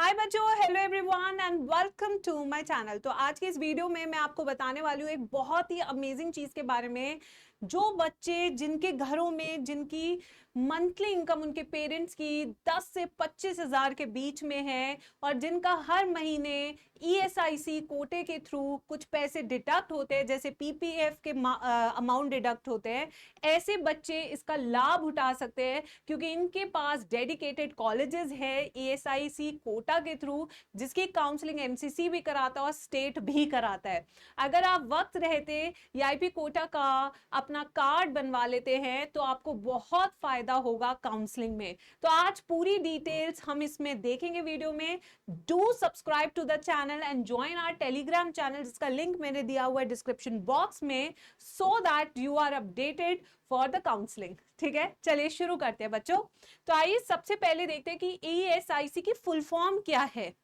हाय बच्चों, hello everyone and welcome to my channel. तो आज की इस वीडियो में मैं आपको बताने वाली हूँ एक बहुत ही अमेजिंग चीज के बारे में। जो बच्चे जिनके घरों में जिनकी मंथली इनकम उनके पेरेंट्स की 10 से 25 हजार के बीच में है और जिनका हर महीने ईएसआईसी कोटे के थ्रू कुछ पैसे डिडक्ट होते हैं, जैसे पीपीएफ के अमाउंट डिडक्ट होते हैं, ऐसे बच्चे इसका लाभ उठा सकते हैं क्योंकि इनके पास डेडिकेटेड कॉलेजेस है ईएसआईसी कोटा के थ्रू, जिसकी काउंसलिंग एमसीसी भी कराता है और स्टेट भी कराता है। अगर आप वक्त रहते ईआईपी कोटा का अपना कार्ड बनवा लेते हैं तो आपको बहुत फायदा होगा काउंसलिंग में। तो आज पूरी डिटेल्स हम इसमें देखेंगे वीडियो में। Do subscribe to the channel and join our Telegram channel, जिसका लिंक मैंने दिया हुआ है डिस्क्रिप्शन बॉक्स में, so that you are updated for the counselling. ठीक है, चलिए शुरू करते हैं बच्चों। तो आइए सबसे पहले देखते हैं कि ईएसआईसी की फुल फॉर्म क्या है,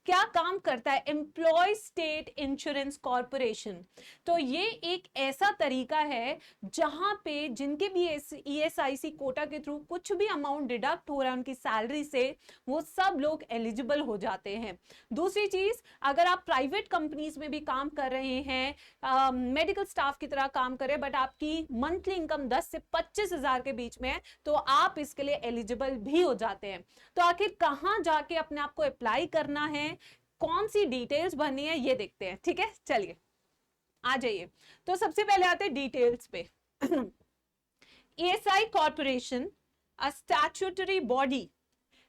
क्या काम करता है। Employee state insurance corporation. तो ये एक ऐसा तरीका है जहां पे जिनके भी ईएसआईसी कोटा के थ्रू कुछ भी अमाउंट डिडक्ट हो रहा है उनकी सैलरी से, वो सब लोग एलिजिबल हो जाते हैं। दूसरी चीज, अगर आप प्राइवेट कंपनीज में भी काम कर रहे हैं, मेडिकल स्टाफ की तरह काम कर रहे हैं, बट आपकी मंथली इनकम 10 से 25 हजार के बीच में है, तो आप इसके लिए एलिजिबल भी हो जाते हैं। तो आखिर कहां जाके अपने आप को अप्लाई करना है, कौन सी डिटेल्स भरनी है, ये देखते हैं। ठीक है, चलिए आ जाइए। तो सबसे पहले आते हैं डिटेल्स पे। ESI corporation, a statutory body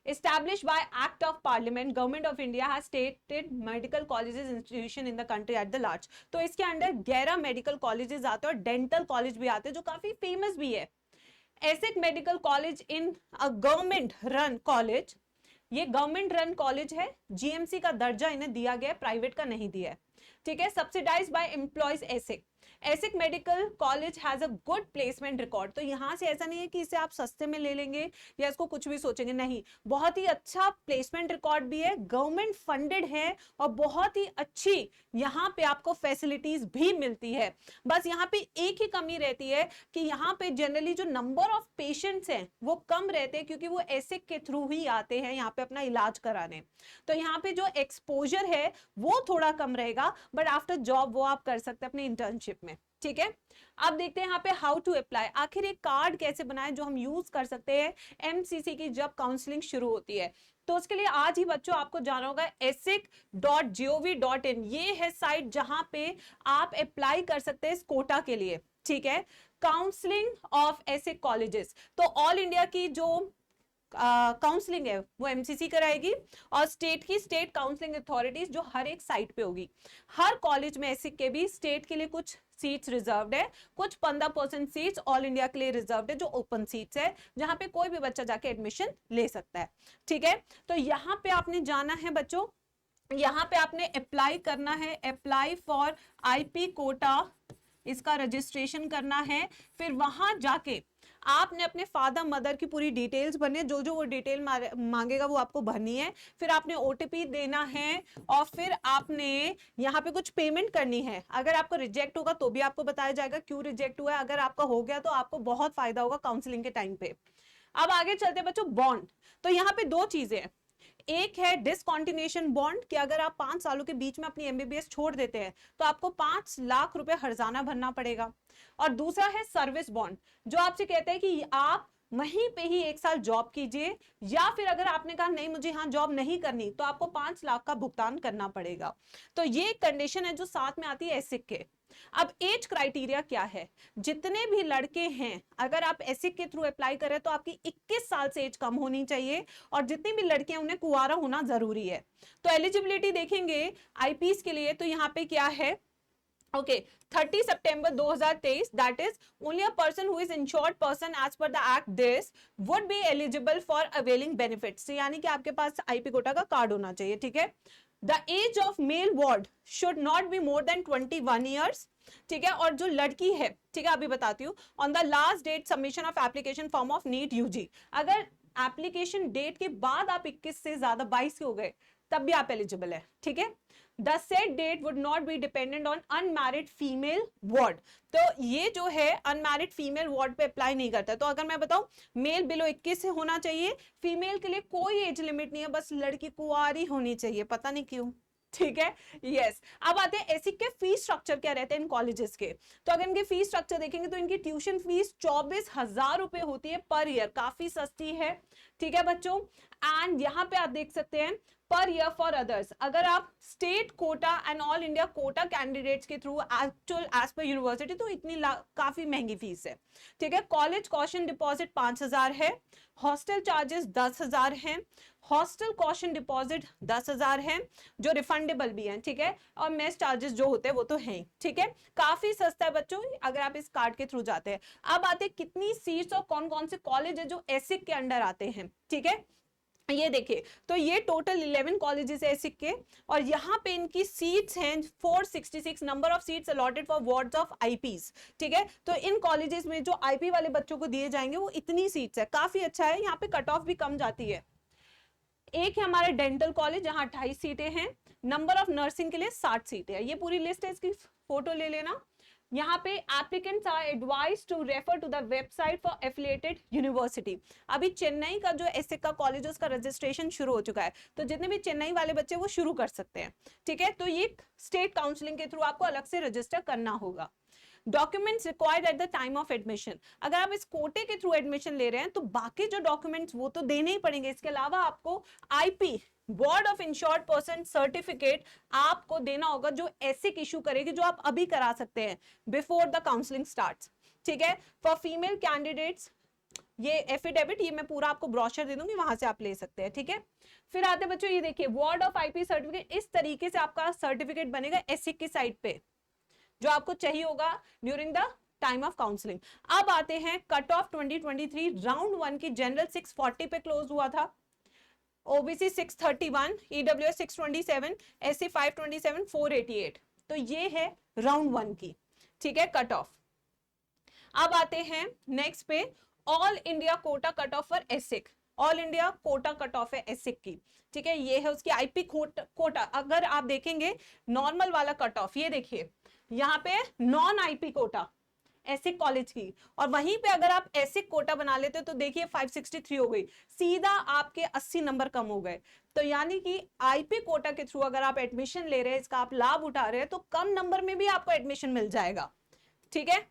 established by act of parliament, government of india has stated medical colleges institution in the country at the large। तो इसके अंडर 11 मेडिकल कॉलेजेस आते हैं और डेंटल कॉलेज भी आते हैं जो काफी फेमस भी है। ESIC medical college in a government run college, ये गवर्नमेंट रन कॉलेज है, जीएमसी का दर्जा इन्हें दिया गया है, प्राइवेट का नहीं दिया है। ठीक है, subsidized by employees ESIC. ESIC medical college has a good placement record. तो यहां से ऐसा नहीं है कि इसे आप सस्ते में ले लेंगे या इसको कुछ भी सोचेंगे, नहीं, बहुत ही अच्छा प्लेसमेंट रिकॉर्ड भी है, गवर्नमेंट फंडेड है और बहुत ही अच्छी यहाँ पे आपको फैसिलिटीज भी मिलती है। बस यहाँ पे एक ही कमी रहती है कि यहाँ पे जनरली जो नंबर ऑफ पेशेंट्स हैं वो कम रहते हैं क्योंकि वो एसिक के थ्रू ही आते हैं यहाँ पे अपना इलाज कराने। तो यहाँ पे जो एक्सपोजर है वो थोड़ा कम रहेगा, बट आफ्टर जॉब वो आप कर सकते हैं अपने इंटर्नशिप में। ठीक है, अब देखते हैं यहाँ पे हाउ टू अप्लाई। आखिर एक कार्ड कैसे बनाए जो हम यूज कर सकते हैं एमसीसी की जब काउंसलिंग शुरू होती है। तो उसके लिए आज ही बच्चों आपको जाना होगा asic.gov.in। ये है साइट जहां पे आप अप्लाई कर सकते हैं इस कोटा के लिए। ठीक है, काउंसलिंग ऑफ एसिक कॉलेजेस। तो ऑल इंडिया की जो काउंसलिंग है वो एमसीसी कराएगी और स्टेट की स्टेट काउंसलिंग अथॉरिटीज जो हर एक साइट पे होगी। हर कॉलेज में एसिक के भी स्टेट के लिए कुछ सीट्स रिजर्व्ड है, कुछ 15% सीट्स ऑल इंडिया के लिए रिजर्व्ड है जो ओपन सीट्स है, जहां पे कोई भी बच्चा जाके एडमिशन ले सकता है। ठीक है, तो यहां पे आपने जाना है बच्चों, यहां पे आपने अप्लाई करना है, अप्लाई फॉर आईपी कोटा, इसका रजिस्ट्रेशन करना है। फिर वहां जाके आपने अपने फादर मदर की पूरी डिटेल्स भरनी है, जो जो वो डिटेल मांगेगा वो आपको भरनी है। फिर आपने ओटीपी देना है और फिर आपने यहाँ पे कुछ पेमेंट करनी है। अगर आपको रिजेक्ट होगा तो भी आपको बताया जाएगा क्यों रिजेक्ट हुआ है, अगर आपका हो गया तो आपको बहुत फायदा होगा काउंसलिंग के टाइम पे। अब आगे चलते बच्चों, बॉन्ड। तो यहाँ पे दो चीजें हैं, एक है डिसकंटिन्यूएशन बॉन्ड कि अगर आप 5 सालों के बीच में अपनी एमबीबीएस छोड़ देते हैं तो आपको 5 लाख रुपए हर्जाना भरना पड़ेगा। और दूसरा है सर्विस बॉन्ड, जो आपसे कहते हैं कि आप वहीं पे ही 1 साल जॉब कीजिए, या फिर अगर आपने कहा नहीं मुझे यहां जॉब नहीं करनी तो आपको 5 लाख का भुगतान करना पड़ेगा। तो ये कंडीशन है जो साथ में आती है एसिक के। अब एज क्राइटेरिया क्या है, जितने भी लड़के हैं अगर आप एसिक के थ्रू अप्लाई करें तो आपकी 21 साल से एज कम होनी चाहिए और जितनी भी लड़कियां उन्हें कुंवारा होना जरूरी है। तो एलिजिबिलिटी देखेंगे आईपीएस के लिए, तो यहाँ पे क्या है, ओके, 30 सितंबर 2023, that is only a person who is insured person as per the act this would be eligible for availing benefits, यानी कि आपके पास आईपी कोटा का कार्ड होना चाहिए। ठीक है, the age of male ward should not be more than 21 years. ठीक है, और जो लड़की है, ठीक है अभी बताती हूँ, on the last date submission of application form of NEET UG, अगर एप्लीकेशन डेट के बाद आप 21 से ज्यादा 22 के हो गए तब भी आप एलिजिबल है, ठीक है। The said date would not be dependent on unmarried female ward. तो ये जो है अनमैरिड फीमेल वार्ड पे अप्लाई नहीं करता। तो अगर मैं बताऊं मेल बिलो 21 से होना चाहिए, फीमेल के लिए कोई एज लिमिट नहीं है, बस लड़की कुंवारी होनी चाहिए, पता नहीं क्यों, ठीक है। यस, अब आते हैं एसिक के फीस स्ट्रक्चर क्या रहते हैं इन कॉलेजेस के। तो अगर इनके फीस स्ट्रक्चर देखेंगे तो इनकी ट्यूशन फीस 24,000 रुपए होती है पर ईयर, काफी सस्ती है, ठीक है बच्चों। एंड यहाँ पे आप देख सकते हैं पर ईयर फॉर अदर्स, अगर आप state quota and all India quota candidates के through actual as per university तो इतनी काफी महंगी फीस है, ठीक है। कॉलेज कॉशन डिपॉजिट 5,000 है, हॉस्टल चार्जेस 10,000 हैं, हॉस्टल कॉशन डिपॉजिट 10,000 है जो रिफंडेबल भी है, ठीक है। और मेस चार्जेस जो होते हैं वो तो हैं, ठीक है। काफी सस्ता है बच्चों अगर आप इस कार्ड के थ्रू जाते हैं। अब आते हैं कितनी सीट्स और कौन कौन से कॉलेज है जो एसिक के अंडर आते हैं, ठीक है। ये देखिए, तो ये टोटल 11 कॉलेजेस है एसिक के, और यहाँ पे इनकी सीट्स हैं 466 number of seats allotted for wards of IPs, ठीक है। तो इन कॉलेजेस में जो आईपी वाले बच्चों को दिए जाएंगे वो इतनी सीट्स है, काफी अच्छा है। यहाँ पे कट ऑफ भी कम जाती है। एक है हमारा डेंटल कॉलेज जहां 28 सीटें हैं, नंबर ऑफ नर्सिंग के लिए 60 सीटें हैं। ये पूरी लिस्ट है, इसकी फोटो ले लेना। यहाँ पे applicants are advise to refer to the website for affiliated university. अभी चेन्नई का जो एसिक का कॉलेज है उसका रजिस्ट्रेशन शुरू हो चुका है, तो जितने भी चेन्नई वाले बच्चे वो शुरू कर सकते हैं, ठीक है। तो ये स्टेट काउंसलिंग के थ्रू आपको अलग से रजिस्टर करना होगा। Documents required at the time of admission, अगर आप इस कोटे के थ्रू एडमिशन ले रहे हैं तो बाकी जो डॉक्यूमेंट्स वो तो देने ही पड़ेंगे। इसके अलावा आपको IP board of insured person certificate आपको देना होगा जो एसिक इशू करेगी, जो आप अभी करा सकते हैं बिफोर द काउंसलिंग स्टार्ट्स, ठीक है। फॉर फीमेल कैंडिडेट्स ये एफिडेविट, ये मैं पूरा आपको ब्रोशर दे दूंगी, वहां से आप ले सकते हैं, ठीक है। फिर आते बच्चों ये देखिए वार्ड ऑफ आईपी सर्टिफिकेट, इस तरीके से आपका सर्टिफिकेट बनेगा एसिक की साइट पे जो आपको चाहिए होगा during the time of counselling. अब आते हैं कट ऑफ 2023 राउंड 1 की जनरल 640 पे क्लोज हुआ था, ओबीसी 631, ईडब्ल्यूएस 627, एससी 527, 488। तो ये है राउंड 1 की, ठीक है, कट ऑफ। अब आते हैं नेक्स्ट पे all India Kota cut off for एसिक। All India Kota cut off है एसिक की, ठीक है। ये है उसकी आईपी कोटा। अगर आप देखेंगे नॉर्मल वाला कट ऑफ, ये देखिए यहाँ पे नॉन आईपी कोटा एसिक कॉलेज की, और वहीं पे अगर आप एसिक कोटा बना लेते तो देखिए 563 हो गई, सीधा आपके 80 नंबर कम हो गए। तो यानी कि आईपी कोटा के थ्रू अगर आप एडमिशन ले रहे हैं, इसका आप लाभ उठा रहे हैं, तो कम नंबर में भी आपको एडमिशन मिल जाएगा, ठीक है।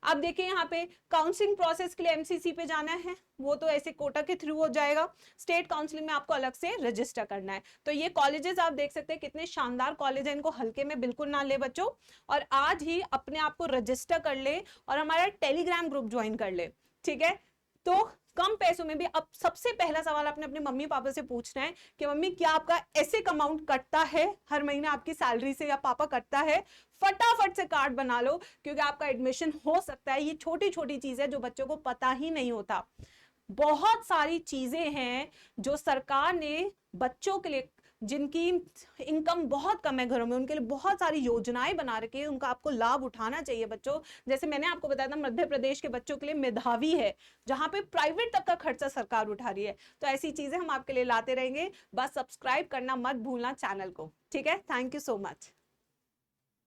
अब देखिए यहाँ पे काउंसलिंग प्रोसेस के लिए एमसीसी पे जाना है, वो तो ऐसे कोटा के थ्रू हो जाएगा। स्टेट काउंसलिंग में आपको अलग से रजिस्टर करना है। तो ये कॉलेजेस आप देख सकते हैं कितने शानदार कॉलेज है, इनको हल्के में बिल्कुल ना ले बच्चों, और आज ही अपने आप को रजिस्टर कर ले और हमारा टेलीग्राम ग्रुप ज्वाइन कर ले, ठीक है। तो कम पैसों में भी, अब सबसे पहला सवाल आपने अपने मम्मी पापा से पूछना है कि मम्मी क्या आपका एसिक अमाउंट कटता है हर महीने आपकी सैलरी से, या पापा कटता है? फटाफट से कार्ड बना लो क्योंकि आपका एडमिशन हो सकता है। ये छोटी छोटी चीजें जो बच्चों को पता ही नहीं होता, बहुत सारी चीजें हैं जो सरकार ने बच्चों के लिए, जिनकी इनकम बहुत कम है घरों में, उनके लिए बहुत सारी योजनाएं बना रखी है, उनका आपको लाभ उठाना चाहिए बच्चों। जैसे मैंने आपको बताया था मध्य प्रदेश के बच्चों के लिए मेधावी है, जहां पे प्राइवेट तक का खर्चा सरकार उठा रही है। तो ऐसी चीजें हम आपके लिए लाते रहेंगे, बस सब्सक्राइब करना मत भूलना चैनल को, ठीक है। Thank you so much.